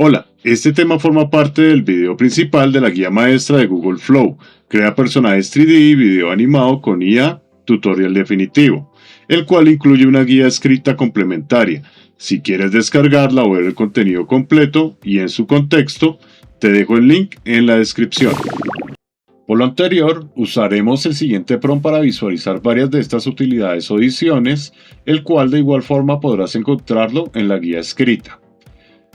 Hola, este tema forma parte del video principal de la guía maestra de Google Flow. Crea personajes 3D y video animado con IA, tutorial definitivo, el cual incluye una guía escrita complementaria. Si quieres descargarla o ver el contenido completo y en su contexto, te dejo el link en la descripción. Por lo anterior, usaremos el siguiente prompt para visualizar varias de estas utilidades o ediciones, el cual de igual forma podrás encontrarlo en la guía escrita.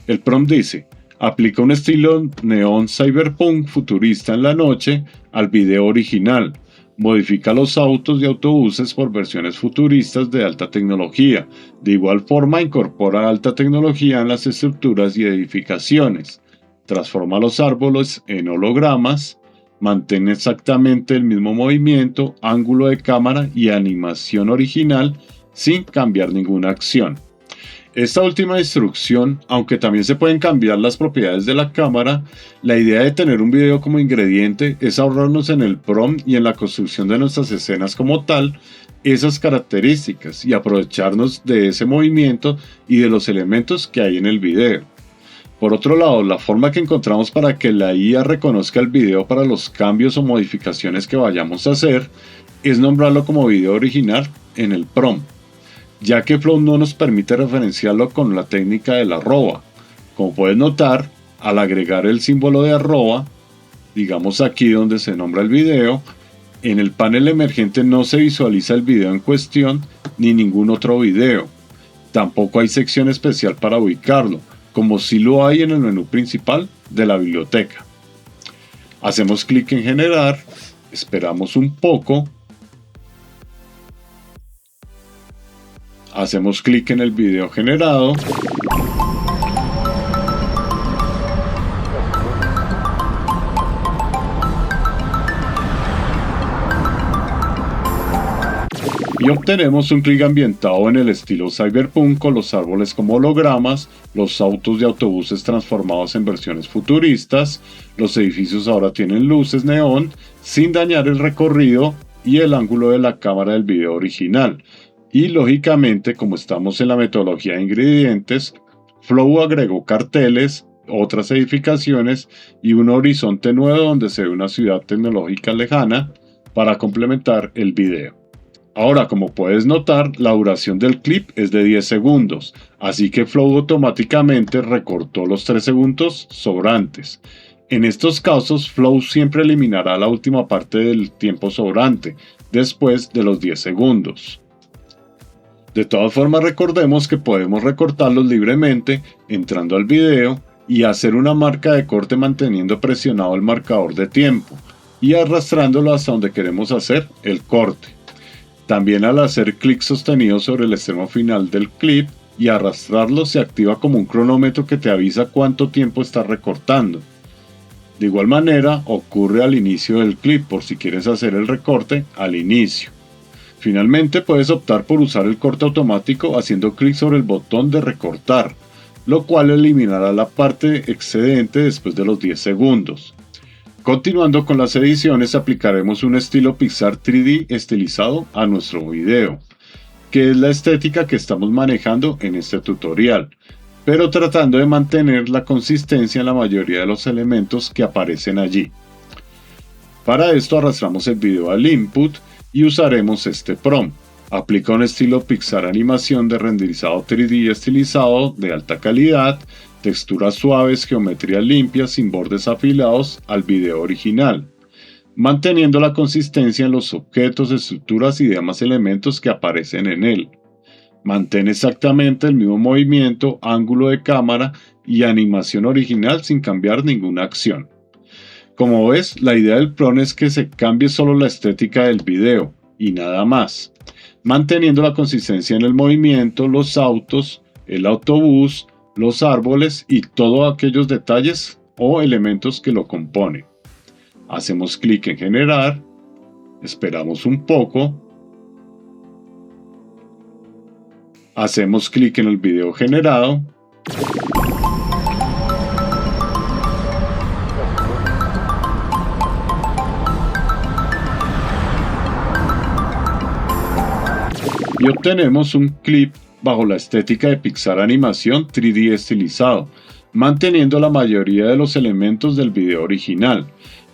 El prompt dice: aplica un estilo neón cyberpunk futurista en la noche al video original. Modifica los autos y autobuses por versiones futuristas de alta tecnología. De igual forma, incorpora alta tecnología en las estructuras y edificaciones. Transforma los árboles en hologramas. Mantén exactamente el mismo movimiento, ángulo de cámara y animación original sin cambiar ninguna acción. Esta última instrucción, aunque también se pueden cambiar las propiedades de la cámara, la idea de tener un video como ingrediente es ahorrarnos en el prompt y en la construcción de nuestras escenas como tal esas características y aprovecharnos de ese movimiento y de los elementos que hay en el video. Por otro lado, la forma que encontramos para que la IA reconozca el video para los cambios o modificaciones que vayamos a hacer es nombrarlo como video original en el prompt, ya que Flow no nos permite referenciarlo con la técnica del arroba. Como puedes notar, al agregar el símbolo de arroba, digamos aquí donde se nombra el video, en el panel emergente no se visualiza el video en cuestión ni ningún otro video. Tampoco hay sección especial para ubicarlo, como si lo hay en el menú principal de la biblioteca. Hacemos clic en generar, esperamos un poco. Hacemos clic en el video generado. Y obtenemos un clic ambientado en el estilo cyberpunk con los árboles como hologramas, los autos y autobuses transformados en versiones futuristas, los edificios ahora tienen luces neón sin dañar el recorrido y el ángulo de la cámara del video original. Y lógicamente, como estamos en la metodología de ingredientes, Flow agregó carteles, otras edificaciones y un horizonte nuevo donde se ve una ciudad tecnológica lejana para complementar el video. Ahora, como puedes notar, la duración del clip es de 10 segundos, así que Flow automáticamente recortó los 3 segundos sobrantes. En estos casos, Flow siempre eliminará la última parte del tiempo sobrante, después de los 10 segundos. De todas formas, recordemos que podemos recortarlos libremente entrando al video y hacer una marca de corte manteniendo presionado el marcador de tiempo y arrastrándolo hasta donde queremos hacer el corte. También al hacer clic sostenido sobre el extremo final del clip y arrastrarlo se activa como un cronómetro que te avisa cuánto tiempo estás recortando. De igual manera ocurre al inicio del clip por si quieres hacer el recorte al inicio. Finalmente puedes optar por usar el corte automático haciendo clic sobre el botón de recortar, lo cual eliminará la parte excedente después de los 10 segundos. Continuando con las ediciones, aplicaremos un estilo Pixar 3D estilizado a nuestro video, que es la estética que estamos manejando en este tutorial, pero tratando de mantener la consistencia en la mayoría de los elementos que aparecen allí. Para esto arrastramos el video al input y usaremos este prompt. Aplica un estilo Pixar animación de renderizado 3D estilizado de alta calidad, texturas suaves, geometría limpia sin bordes afilados al video original, manteniendo la consistencia en los objetos, estructuras y demás elementos que aparecen en él. Mantén exactamente el mismo movimiento, ángulo de cámara y animación original sin cambiar ninguna acción. Como ves, la idea del prompt es que se cambie solo la estética del video y nada más, manteniendo la consistencia en el movimiento, los autos, el autobús, los árboles y todos aquellos detalles o elementos que lo componen. Hacemos clic en generar, esperamos un poco, hacemos clic en el video generado, y obtenemos un clip bajo la estética de Pixar Animación 3D estilizado, manteniendo la mayoría de los elementos del video original.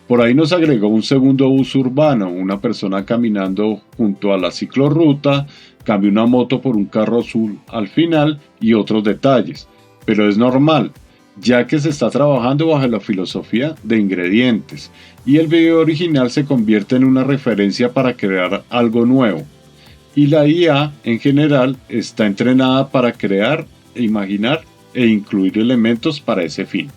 Por ahí nos agregó un segundo uso urbano, una persona caminando junto a la ciclorruta, cambia una moto por un carro azul al final y otros detalles. Pero es normal, ya que se está trabajando bajo la filosofía de ingredientes, y el video original se convierte en una referencia para crear algo nuevo. Y la IA en general está entrenada para crear, imaginar e incluir elementos para ese fin.